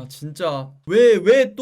진짜 왜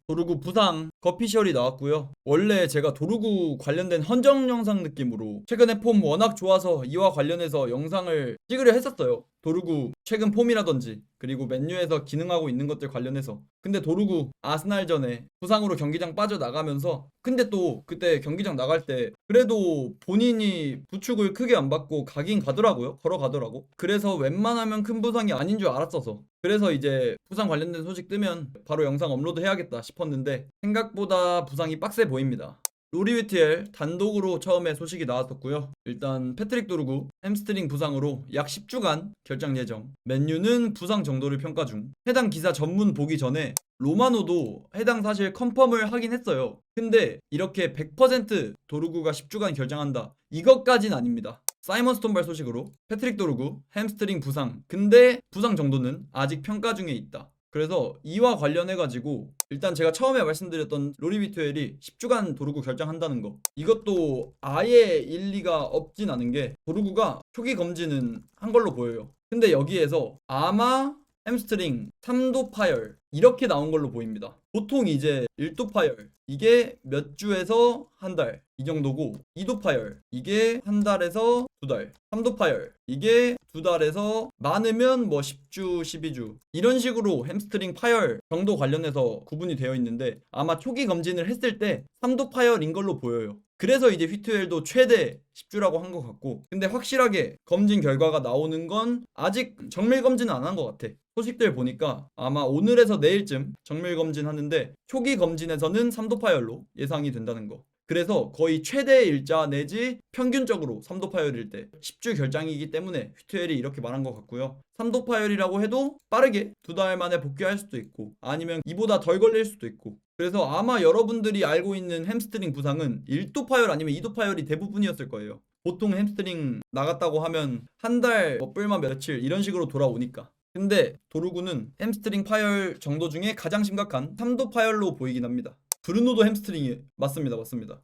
도루구 부상 거피셜이 나왔고요. 원래 제가 도루구 관련된 헌정 영상 느낌으로 최근에 폼 워낙 좋아서 이와 관련해서 영상을 찍으려 했었어요. 도루구 최근 폼이라든지 그리고 맨유에서 기능하고 있는 것들 관련해서. 근데 도루구 아스날전에 부상으로 경기장 빠져나가면서, 근데 또 그때 경기장 나갈 때 그래도 본인이 부축을 크게 안 받고 가긴 가더라고요. 걸어가더라고. 그래서 웬만하면 큰 부상이 아닌 줄 알았어서, 그래서 이제 부상 관련된 소식 뜨면 바로 영상 업로드 해야겠다 싶었는데 생각보다 부상이 빡세 보입니다. 로리 위티엘 단독으로 처음에 소식이 나왔었고요. 일단 패트릭 도르구 햄스트링 부상으로 약 10주간 결장 예정. 맨유는 부상 정도를 평가 중. 해당 기사 전문 보기 전에 로마노도 해당 사실 컨펌을 하긴 했어요. 근데 이렇게 100% 도르구가 10주간 결장한다, 이것까진 아닙니다. 사이먼 스톤발 소식으로 패트릭 도르구 햄스트링 부상, 근데 부상 정도는 아직 평가 중에 있다. 그래서 이와 관련해가지고 일단 제가 처음에 말씀드렸던 로리 비투엘이 10주간 도루구 결장한다는 거, 이것도 아예 일리가 없진 않은 게, 도루구가 초기 검진은 한 걸로 보여요. 근데 여기에서 아마 햄스트링 3도 파열 이렇게 나온 걸로 보입니다. 보통 이제 1도 파열 이게 몇 주에서 한 달 이 정도고, 2도 파열 이게 한 달에서 두 달, 3도 파열 이게 두 달에서 많으면 뭐 10주, 12주 이런 식으로 햄스트링 파열 정도 관련해서 구분이 되어 있는데, 아마 초기 검진을 했을 때 3도 파열인 걸로 보여요. 그래서 이제 휘트웰도 최대 10주라고 한 것 같고, 근데 확실하게 검진 결과가 나오는 건 아직 정밀 검진은 안 한 것 같아. 소식들 보니까 아마 오늘에서 내일쯤 정밀 검진 하는데, 초기 검진에서는 3도 파열로 예상이 된다는 거. 그래서 거의 최대 일자 내지 평균적으로 3도 파열일 때 10주 결장이기 때문에 휘트웰이 이렇게 말한 것 같고요. 3도 파열이라고 해도 빠르게 두 달 만에 복귀할 수도 있고 아니면 이보다 덜 걸릴 수도 있고, 그래서 아마 여러분들이 알고 있는 햄스트링 부상은 1도 파열 아니면 2도 파열이 대부분이었을 거예요. 보통 햄스트링 나갔다고 하면 한 달, 뿔마 며칠 이런 식으로 돌아오니까. 근데 도루구는 햄스트링 파열 정도 중에 가장 심각한 3도 파열로 보이긴 합니다. 브루노도 햄스트링이 맞습니다.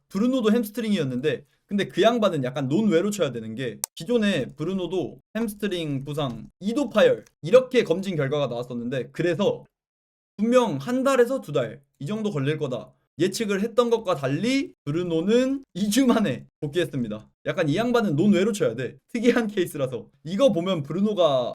브루노도 햄스트링이었는데, 근데 그 양반은 약간 논외로 쳐야 되는 게, 기존에 브루노도 햄스트링 부상 2도 파열 이렇게 검진 결과가 나왔었는데, 그래서 분명 한 달에서 두 달 이 정도 걸릴 거다 예측을 했던 것과 달리 브루노는 2주 만에 복귀했습니다. 약간 이 양반은 논외로 쳐야 돼. 특이한 케이스라서. 이거 보면 브루노가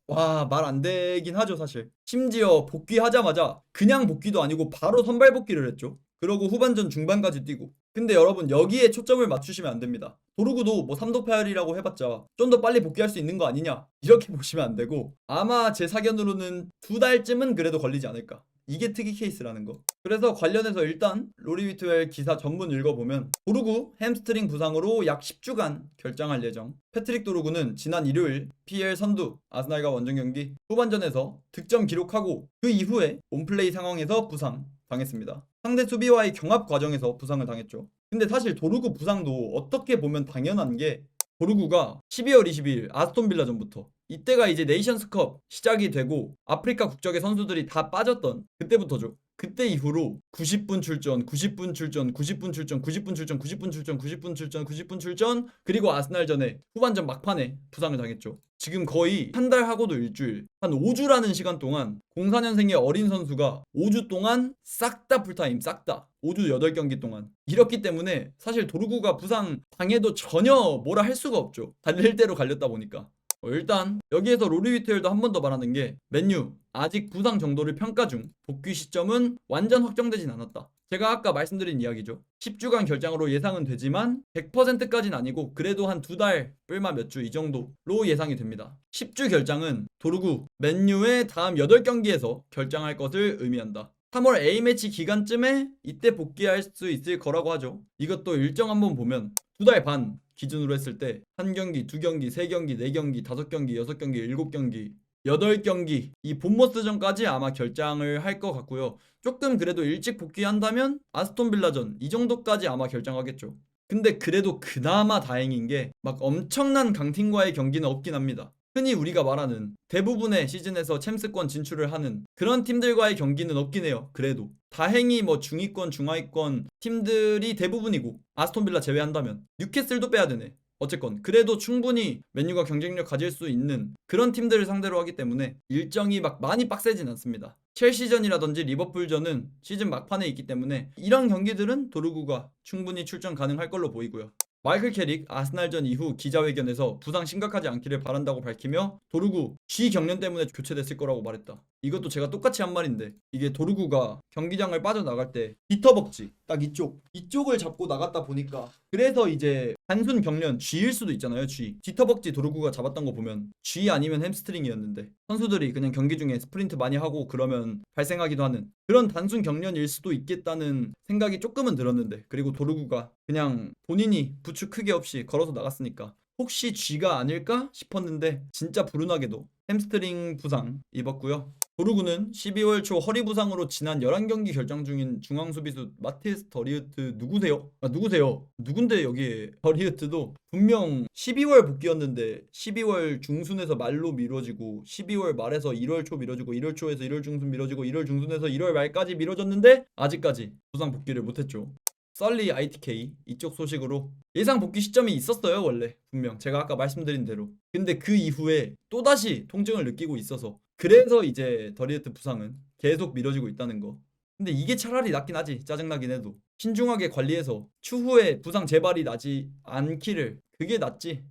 말 안 되긴 하죠 사실. 심지어 복귀하자마자 그냥 복귀도 아니고 바로 선발 복귀를 했죠. 그러고 후반전 중반까지 뛰고. 근데 여러분 여기에 초점을 맞추시면 안 됩니다. 도루구도 뭐 3도 파열이라고 해봤자 좀 더 빨리 복귀할 수 있는 거 아니냐, 이렇게 보시면 안 되고, 아마 제 사견으로는 두 달쯤은 그래도 걸리지 않을까. 이게 특이 케이스라는 거. 그래서 관련해서 일단 로리 위트웰 기사 전문 읽어보면, 도루구 햄스트링 부상으로 약 10주간 결장할 예정. 패트릭 도루구는 지난 일요일 PL 선두 아스날과 원정 경기 후반전에서 득점 기록하고 그 이후에 온플레이 상황에서 부상 당했습니다. 상대 수비와의 경합 과정에서 부상을 당했죠. 근데 사실 도루구 부상도 어떻게 보면 당연한 게, 도루구가 12월 22일 아스톤 빌라전부터, 이때가 이제 네이션스컵 시작이 되고 아프리카 국적의 선수들이 다 빠졌던 그때부터죠. 그때 이후로 90분 출전, 90분 출전, 90분 출전, 90분 출전, 90분 출전, 90분 출전, 90분 출전, 그리고 아스날전에 후반전 막판에 부상을 당했죠. 지금 거의 한 달 하고도 일주일, 한 5주라는 시간 동안 04년생의 어린 선수가 5주 동안 싹 다 풀타임, 싹 다 5주 8경기 동안. 이렇기 때문에 사실 도루구가 부상 당해도 전혀 뭐라 할 수가 없죠. 달릴 대로 갈렸다 보니까. 일단 여기에서 로리 위트웰도 한 번 더 말하는 게, 맨유 아직 부상 정도를 평가 중, 복귀 시점은 완전 확정되진 않았다. 제가 아까 말씀드린 이야기죠. 10주간 결장으로 예상은 되지만 100%까진 아니고 그래도 한 두 달, 뿔마 몇 주 이 정도로 예상이 됩니다. 10주 결장은 도루구 맨유의 다음 8경기에서 결장할 것을 의미한다. 3월 A매치 기간쯤에 이때 복귀할 수 있을 거라고 하죠. 이것도 일정 한번 보면 두 달 반 기준으로 했을 때 한 경기, 두 경기, 세 경기, 네 경기, 다섯 경기, 여섯 경기, 일곱 경기, 8경기, 이 본머스전까지 아마 결장을 할 것 같고요. 조금 그래도 일찍 복귀한다면 아스톤 빌라전 이 정도까지 아마 결장하겠죠. 근데 그래도 그나마 다행인 게 막 엄청난 강팀과의 경기는 없긴 합니다. 흔히 우리가 말하는 대부분의 시즌에서 챔스권 진출을 하는 그런 팀들과의 경기는 없긴 해요. 그래도 다행히 뭐 중위권, 중하위권 팀들이 대부분이고, 아스톤 빌라 제외한다면 뉴캐슬도 빼야 되네. 어쨌건 그래도 충분히 맨유가 경쟁력 가질 수 있는 그런 팀들을 상대로 하기 때문에 일정이 막 많이 빡세진 않습니다. 첼시전이라든지 리버풀전은 시즌 막판에 있기 때문에 이런 경기들은 도르구가 충분히 출전 가능할 걸로 보이고요. 마이클 캐릭 아스날전 이후 기자회견에서 부상 심각하지 않기를 바란다고 밝히며 도르구 쥐 경련 때문에 교체됐을 거라고 말했다. 이것도 제가 똑같이 한 말인데 이게 도르구가 경기장을 빠져나갈 때 비터벅지 딱 이쪽을 잡고 나갔다 보니까 그래서 이제 단순 경련 쥐일 수도 있잖아요. 쥐 뒤터벅지 도르구가 잡았던 거 보면 쥐 아니면 햄스트링이었는데 선수들이 그냥 경기 중에 스프린트 많이 하고 그러면 발생하기도 하는 그런 단순 경련일 수도 있겠다는 생각이 조금은 들었는데 그리고 도르구가 그냥 본인이 부추 크게 없이 걸어서 나갔으니까 혹시 쥐가 아닐까 싶었는데 진짜 불운하게도 햄스트링 부상 입었고요. 도르구는 12월 초 허리 부상으로 지난 11경기 결장 중인 중앙 수비수 마티스 더리흐트 누구세요? 누구세요? 누군데 여기에 더리흐트도 분명 12월 복귀였는데 12월 중순에서 말로 미뤄지고 12월 말에서 1월 초 미뤄지고 1월 초에서 1월 중순 미뤄지고 1월 중순에서 1월 말까지 미뤄졌는데 아직까지 부상 복귀를 못했죠. 썰리 ITK 이쪽 소식으로 예상 복귀 시점이 있었어요. 원래 분명 제가 아까 말씀드린 대로. 근데 그 이후에 또다시 통증을 느끼고 있어서 그래서 이제 더리에트 부상은 계속 미뤄지고 있다는 거. 근데 이게 차라리 낫긴 하지. 짜증나긴 해도 신중하게 관리해서 추후에 부상 재발이 나지 않기를 그게 낫지.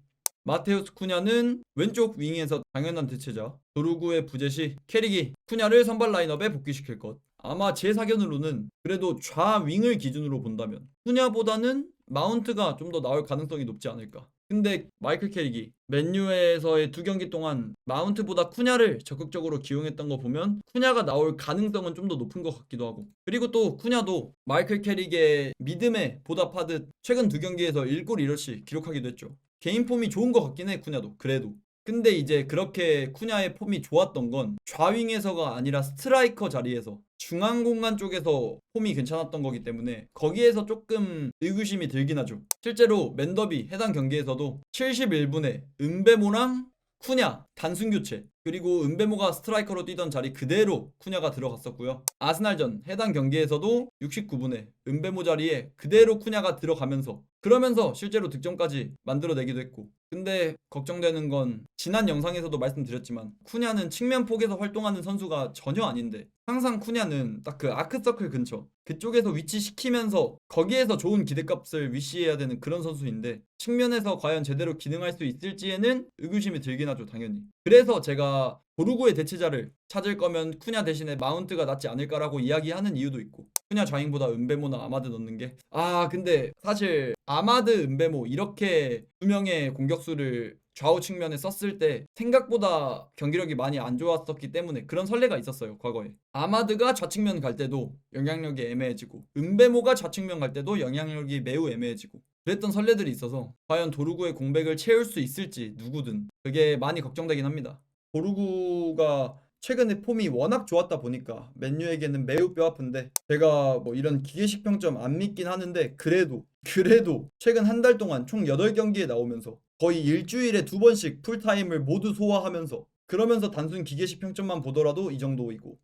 마테우스 쿠냐는 왼쪽 윙에서 당연한 대체자. 도르구의 부재 시 캐릭이 쿠냐를 선발 라인업에 복귀시킬 것. 아마 제 사견으로는 그래도 좌윙을 기준으로 본다면 쿠냐보다는 마운트가 좀 더 나올 가능성이 높지 않을까. 근데 마이클 캐릭이 맨유에서의 2경기 동안 마운트보다 쿠냐를 적극적으로 기용했던 거 보면 쿠냐가 나올 가능성은 좀 더 높은 것 같기도 하고 그리고 또 쿠냐도 마이클 캐릭의 믿음에 보답하듯 최근 2경기에서 1골 1어시 기록하기도 했죠. 개인 폼이 좋은 것 같긴 해 쿠냐도 그래도. 근데 이제 그렇게 쿠냐의 폼이 좋았던 건 좌윙에서가 아니라 스트라이커 자리에서 중앙 공간 쪽에서 폼이 괜찮았던 거기 때문에 거기에서 조금 의구심이 들긴 하죠. 실제로 맨더비 해당 경기에서도 71분에 은베모랑 쿠냐 단순 교체 그리고 은베모가 스트라이커로 뛰던 자리 그대로 쿠냐가 들어갔었고요. 아스날전 해당 경기에서도 69분에 은베모 자리에 그대로 쿠냐가 들어가면서 그러면서 실제로 득점까지 만들어내기도 했고 근데 걱정되는 건 지난 영상에서도 말씀드렸지만 쿠냐는 측면 폭에서 활동하는 선수가 전혀 아닌데 항상 쿠냐는 딱 그 아크서클 근처 그쪽에서 위치시키면서 거기에서 좋은 기대값을 위시해야 되는 그런 선수인데 측면에서 과연 제대로 기능할 수 있을지에는 의구심이 들긴 하죠 당연히. 그래서 제가 도르구의 대체자를 찾을 거면 쿠냐 대신에 마운트가 낫지 않을까라고 이야기하는 이유도 있고 쿠냐 좌잉보다 은베모나 아마드 넣는 게 근데 사실 아마드 은베모 이렇게 두 명의 공격수를 좌우 측면에 썼을 때 생각보다 경기력이 많이 안 좋았었기 때문에 그런 선례가 있었어요 과거에. 아마드가 좌측면 갈 때도 영향력이 애매해지고 은베모가 좌측면 갈 때도 영향력이 매우 애매해지고 그랬던 선례들이 있어서 과연 도르구의 공백을 채울 수 있을지 누구든 그게 많이 걱정되긴 합니다. 도르구가 최근에 폼이 워낙 좋았다 보니까 맨유에게는 매우 뼈아픈데 제가 뭐 이런 기계식 평점 안 믿긴 하는데 그래도 최근 한 달 동안 총 8경기에 나오면서 거의 일주일에 2번씩 풀타임을 모두 소화하면서 그러면서 단순 기계식 평점만 보더라도 이 정도이고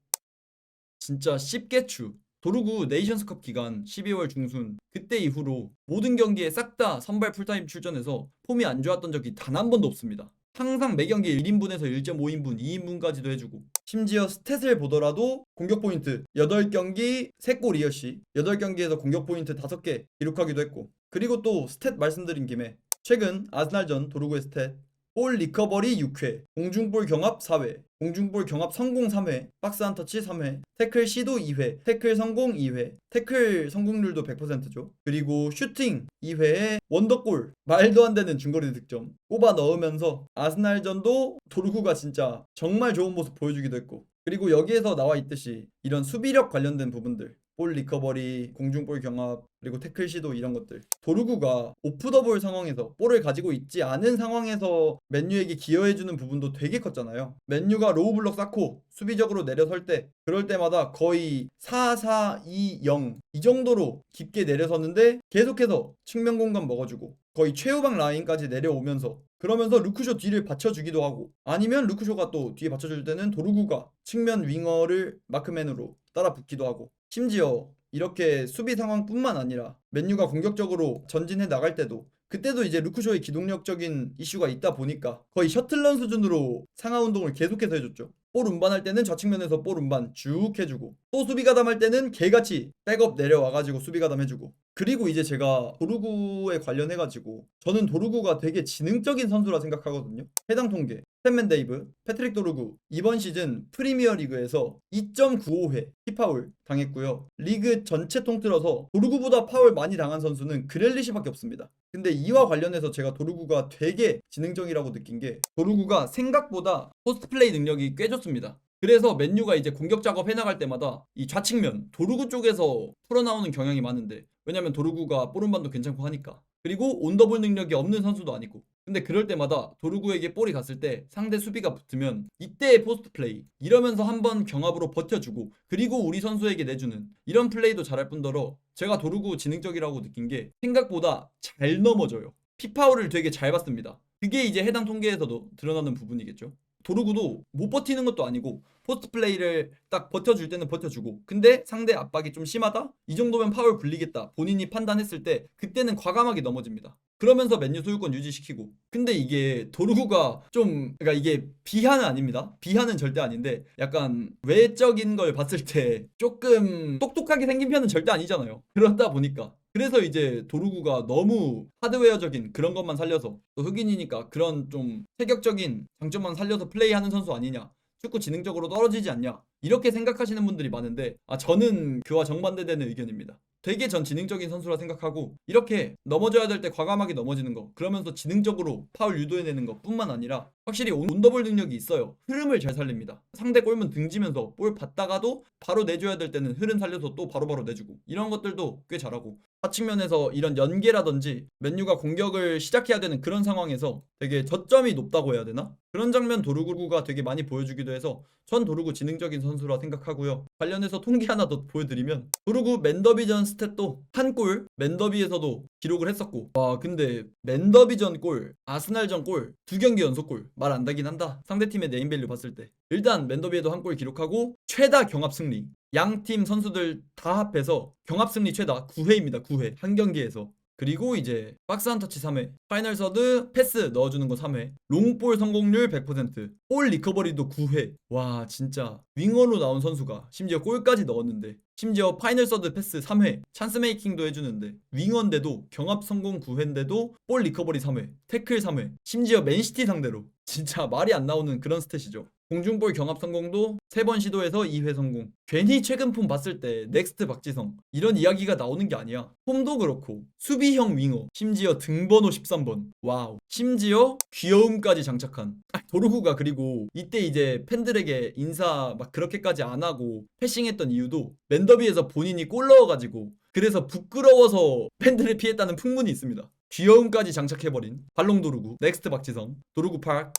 진짜 씹개추. 도르구 네이션스컵 기간 12월 중순 그때 이후로 모든 경기에 싹 다 선발 풀타임 출전해서 폼이 안 좋았던 적이 단 한 번도 없습니다. 항상 매 경기 1인분에서 1.5인분, 2인분까지도 해주고 심지어 스탯을 보더라도 공격 포인트 8경기 3골 2어시 8경기에서 공격 포인트 5개 기록하기도 했고 그리고 또 스탯 말씀드린 김에 최근 아스날전 도르구의 스탯 볼 리커버리 6회, 공중볼 경합 4회, 공중볼 경합 성공 3회, 박스 한 터치 3회, 태클 시도 2회, 태클 성공 2회, 태클 성공률도 100%죠. 그리고 슈팅 2회에 원더골, 말도 안 되는 중거리 득점 꼽아 넣으면서 아스날전도 도르구가 진짜 정말 좋은 모습 보여주기도 했고 그리고 여기에서 나와 있듯이 이런 수비력 관련된 부분들 볼 리커버리, 공중볼 경합, 그리고 태클 시도 이런 것들 도르구가 오프 더 볼 상황에서 볼을 가지고 있지 않은 상황에서 맨유에게 기여해주는 부분도 되게 컸잖아요. 맨유가 로우 블럭 쌓고 수비적으로 내려설 때 그럴 때마다 거의 4-4-2-0 이 정도로 깊게 내려섰는데 계속해서 측면 공간 먹어주고 거의 최후방 라인까지 내려오면서 그러면서 루크쇼 뒤를 받쳐주기도 하고 아니면 루크쇼가 또 뒤에 받쳐줄 때는 도르구가 측면 윙어를 마크맨으로 따라 붙기도 하고 심지어 이렇게 수비 상황뿐만 아니라 맨유가 공격적으로 전진해 나갈 때도 그때도 이제 루크쇼의 기동력적인 이슈가 있다 보니까 거의 셔틀런 수준으로 상하 운동을 계속해서 해줬죠. 볼 운반할 때는 좌측면에서 볼 운반 쭉 해주고, 또 수비 가담할 때는 개같이 백업 내려와가지고 수비 가담 해주고. 그리고 이제 제가 도루구에 관련해가지고, 저는 도루구가 되게 지능적인 선수라 생각하거든요. 해당 통계 스탠맨 데이브, 패트릭 도루구 이번 시즌 프리미어 리그에서 2.95회 피파울 당했고요. 리그 전체 통틀어서 도루구보다 파울 많이 당한 선수는 그렐리시밖에 없습니다. 근데 이와 관련해서 제가 도루구가 되게 지능적이라고 느낀 게, 도루구가 생각보다 포스트 플레이 능력이 꽤 좋습니다. 그래서 맨유가 이제 공격 작업 해나갈 때마다 이 좌측면 도루구 쪽에서 풀어나오는 경향이 많은데, 왜냐면 도루구가 볼운반도 괜찮고 하니까. 그리고 온더볼 능력이 없는 선수도 아니고. 근데 그럴 때마다 도루구에게 볼이 갔을 때 상대 수비가 붙으면 이때의 포스트 플레이 이러면서 한번 경합으로 버텨주고, 그리고 우리 선수에게 내주는 이런 플레이도 잘할 뿐더러, 제가 도루구 지능적이라고 느낀 게 생각보다 잘 넘어져요. 피파울을 되게 잘 받습니다. 그게 이제 해당 통계에서도 드러나는 부분이겠죠. 도루구도 못 버티는 것도 아니고 포스트 플레이를 딱 버텨줄 때는 버텨주고, 근데 상대 압박이 좀 심하다? 이 정도면 파울 굴리겠다 본인이 판단했을 때 그때는 과감하게 넘어집니다. 그러면서 맨유 소유권 유지시키고. 근데 이게 도루구가 좀, 그러니까 이게 비하는 아닙니다. 비하는 절대 아닌데, 약간 외적인 걸 봤을 때 조금 똑똑하게 생긴 편은 절대 아니잖아요. 그러다 보니까 그래서 이제 도루구가 너무 하드웨어적인 그런 것만 살려서, 또 흑인이니까 그런 좀 체격적인 장점만 살려서 플레이하는 선수 아니냐, 축구 지능적으로 떨어지지 않냐, 이렇게 생각하시는 분들이 많은데, 저는 그와 정반대되는 의견입니다. 되게 전 지능적인 선수라 생각하고, 이렇게 넘어져야 될 때 과감하게 넘어지는 거, 그러면서 지능적으로 파울 유도해내는 것 뿐만 아니라 확실히 온더볼 능력이 있어요. 흐름을 잘 살립니다. 상대 골문 등지면서 볼 받다가도 바로 내줘야 될 때는 흐름 살려서 또 바로바로 내주고, 이런 것들도 꽤 잘하고. 하측면에서 이런 연계라든지 맨유가 공격을 시작해야 되는 그런 상황에서 되게 저점이 높다고 해야 되나? 그런 장면 도루구가 되게 많이 보여주기도 해서 전 도루구 지능적인 선수라 생각하고요. 관련해서 통계 하나 더 보여드리면, 도루구 맨더비전 스탯도 한 골 맨더비에서도 기록을 했었고, 와 근데 맨더비전 골, 아스날전 골, 두 경기 연속 골 말 안 나긴 한다. 상대팀의 네임밸류 봤을 때 일단 맨더비에도 한 골 기록하고, 최다 경합 승리, 양팀 선수들 다 합해서 경합 승리 최다 9회입니다. 9회 한 경기에서. 그리고 이제 박스 한 터치 3회, 파이널 서드 패스 넣어주는 거 3회, 롱볼 성공률 100%, 볼 리커버리도 9회. 와 진짜 윙어로 나온 선수가 심지어 골까지 넣었는데, 심지어 파이널 서드 패스 3회, 찬스 메이킹도 해주는데, 윙어인데도 경합 성공 9회인데도 볼 리커버리 3회, 태클 3회, 심지어 맨시티 상대로. 진짜 말이 안 나오는 그런 스탯이죠. 공중볼 경합 성공도 3번 시도해서 2회 성공. 괜히 최근 폼 봤을 때 넥스트 박지성 이런 이야기가 나오는 게 아니야. 폼도 그렇고 수비형 윙어, 심지어 등번호 13번. 와우. 심지어 귀여움까지 장착한 도루구가. 그리고 이때 이제 팬들에게 인사 막 그렇게까지 안 하고 패싱했던 이유도 맨더비에서 본인이 골 넣어가지고, 그래서 부끄러워서 팬들을 피했다는 풍문이 있습니다. 귀여움까지 장착해버린 발롱 도루구, 넥스트 박지성, 도루구 파크.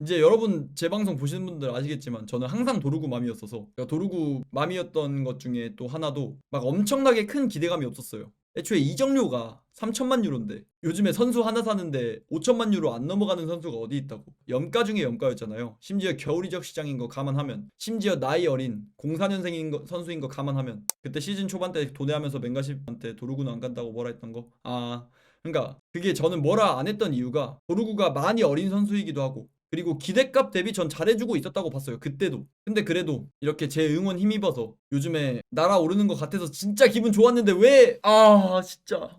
이제 여러분 제 방송 보시는 분들 아시겠지만 저는 항상 도루구 맘이었어서, 그러니까 도루구 맘이었던 것 중에 또 하나도 막 엄청나게 큰 기대감이 없었어요. 애초에 이적료가 3천만 유로인데 요즘에 선수 하나 사는데 5천만 유로 안 넘어가는 선수가 어디 있다고. 염가 중에 염가였잖아요. 심지어 겨울 이적 시장인 거 감안하면, 심지어 나이 어린 04년생인 선수인 거 감안하면, 그때 시즌 초반 때 도내하면서 맹가십한테 도루구는 안 간다고 뭐라 했던 거. 그러니까 그게 저는 뭐라 안 했던 이유가, 도루구가 많이 어린 선수이기도 하고, 그리고 기대값 대비 전 잘해주고 있었다고 봤어요. 그때도. 근데 그래도 이렇게 제 응원 힘입어서 요즘에 날아오르는 것 같아서 진짜 기분 좋았는데, 왜 진짜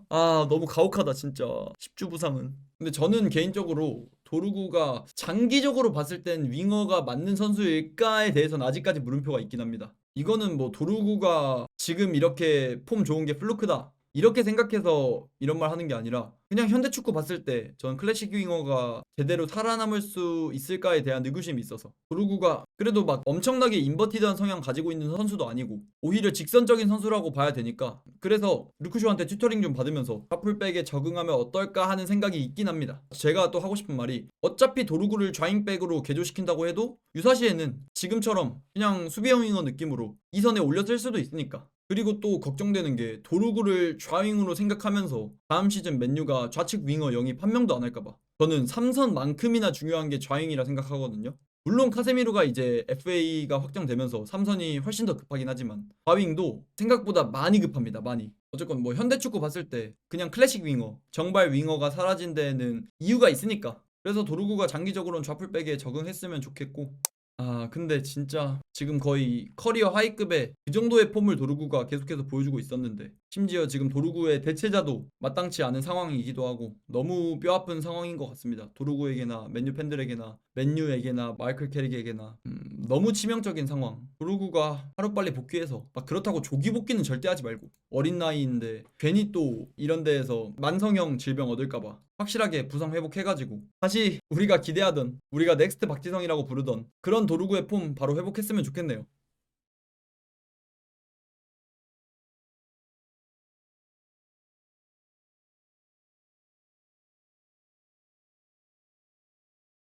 너무 가혹하다 진짜. 10주 부상은. 근데 저는 개인적으로 도루구가 장기적으로 봤을 땐 윙어가 맞는 선수일까에 대해서는 아직까지 물음표가 있긴 합니다. 이거는 뭐 도루구가 지금 이렇게 폼 좋은 게 플루크다 이렇게 생각해서 이런 말 하는 게 아니라, 그냥 현대 축구 봤을 때 전 클래식 윙어가 제대로 살아남을 수 있을까에 대한 의구심이 있어서. 도루구가 그래도 막 엄청나게 인버티드한 성향 가지고 있는 선수도 아니고 오히려 직선적인 선수라고 봐야 되니까, 그래서 루크쇼한테 튜터링 좀 받으면서 하풀백에 적응하면 어떨까 하는 생각이 있긴 합니다. 제가 또 하고 싶은 말이, 어차피 도루구를 좌잉백으로 개조시킨다고 해도 유사시에는 지금처럼 그냥 수비형 윙어 느낌으로 이선에 올렸을 수도 있으니까. 그리고 또 걱정되는 게, 도루구를 좌윙으로 생각하면서 다음 시즌 맨유가 좌측 윙어 영입 한 명도 안 할까봐. 저는 3선만큼이나 중요한 게 좌윙이라 생각하거든요. 물론 카세미루가 이제 FA가 확정되면서 삼선이 훨씬 더 급하긴 하지만 바윙도 생각보다 많이 급합니다. 많이. 어쨌건 뭐 현대축구 봤을 때 그냥 클래식 윙어, 정발 윙어가 사라진 데는 이유가 있으니까. 그래서 도루구가 장기적으로는 좌풀백에 적응했으면 좋겠고, 아 근데 진짜 지금 거의 커리어 하이급의 그 정도의 폼을 도루구가 계속해서 보여주고 있었는데, 심지어 지금 도루구의 대체자도 마땅치 않은 상황이기도 하고 너무 뼈아픈 상황인 것 같습니다. 도루구에게나 맨유 팬들에게나 맨유에게나 마이클 캐릭에게나 너무 치명적인 상황. 도루구가 하루빨리 복귀해서, 막 그렇다고 조기 복귀는 절대 하지 말고, 어린 나이인데 괜히 또 이런 데에서 만성형 질병 얻을까봐 확실하게 부상 회복해가지고 다시 우리가 기대하던, 우리가 넥스트 박지성이라고 부르던 그런 도루구의 폼 바로 회복했으면 좋겠네요.